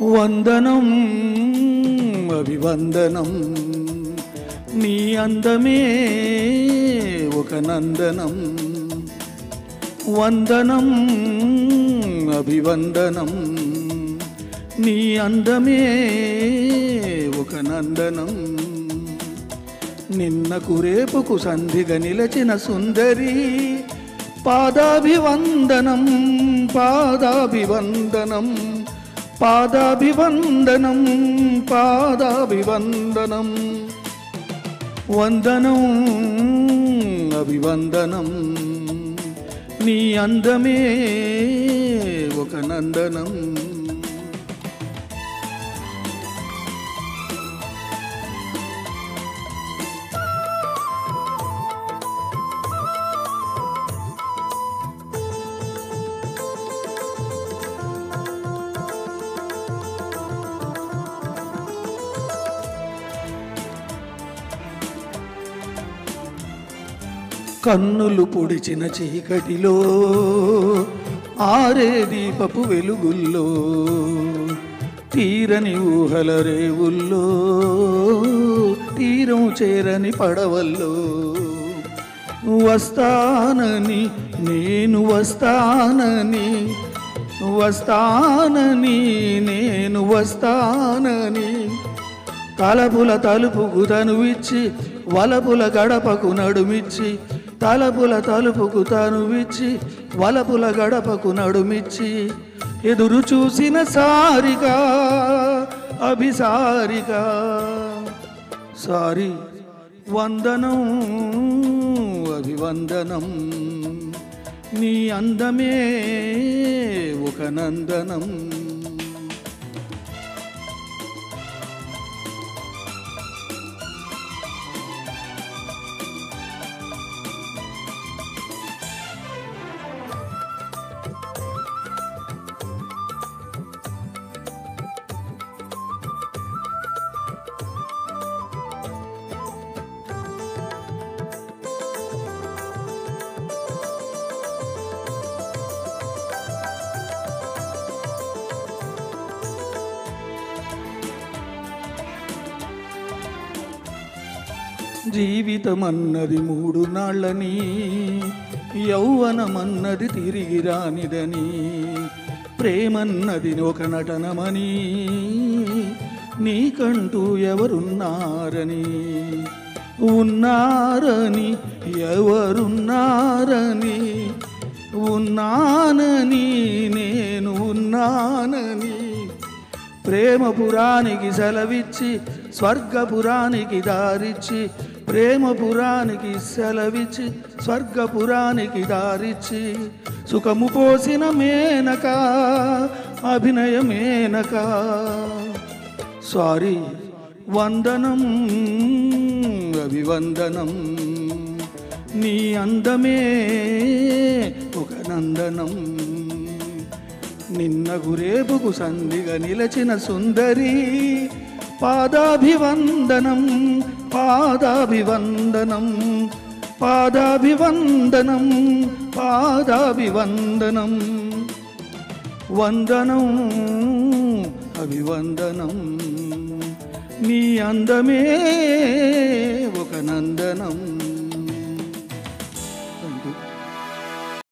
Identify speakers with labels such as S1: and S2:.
S1: వందనం అభివందనం నీ అందమే ఒక నందనం. వందనం అభివందనం నీ అందమే ఒక నందనం. నిన్నకు రేపుకు సంధిగా నిలచిన సుందరి పాదాభివందనం పాదాభివందనం పాదాభివందనం పాదాభివందనం. వందనం అభివందనం నీ అందమే ఒక నందనం. కన్నులు పొడిచిన చీకటిలో ఆరే దీపపు వెలుగుల్లో తీరని ఊహల రేవుల్లో తీరం చేరని పడవల్లో వస్తానని నేను వస్తానని వస్తానని నేను వస్తానని తలపుల తలుపుకు తనువిచ్చి వలపుల గడపకు నడుమిచ్చి తలపుల తలుపుకు తనువిచ్చి వలపుల గడపకు నడుమిచ్చి ఎదురు చూసిన సారిక అభిసారిక సారి. వందనం అభివందనం నీ అందమే ఒక నందనం. జీవితమన్నది 3 నాళ్ళని యౌవనమన్నది తిరిగి రానిదని ప్రేమన్నది ఒక నటనమని నీకంటూ ఎవరున్నారని ఉన్నారని ఎవరున్నారని ఉన్నానని నేను ఉన్నానని ప్రేమపురానికి సెలవిచ్చి స్వర్గపురానికి దారిచ్చి ప్రేమపురానికి సెలవిచ్చి స్వర్గపురానికి దారిచ్చి సుఖము పోసిన మేనక అభినయ మేనక సారీ. వందనం అభివందనం నీ అందమే ఒక నందనం. నిన్నకు రేపుకు సంధిగా నిలచిన సుందరి పాదాభివందనం పాదాభివందనం పాదాభివందనం పాదాభివందనం. వందనం అభివందనం నీ అందమే ఒక నందనం.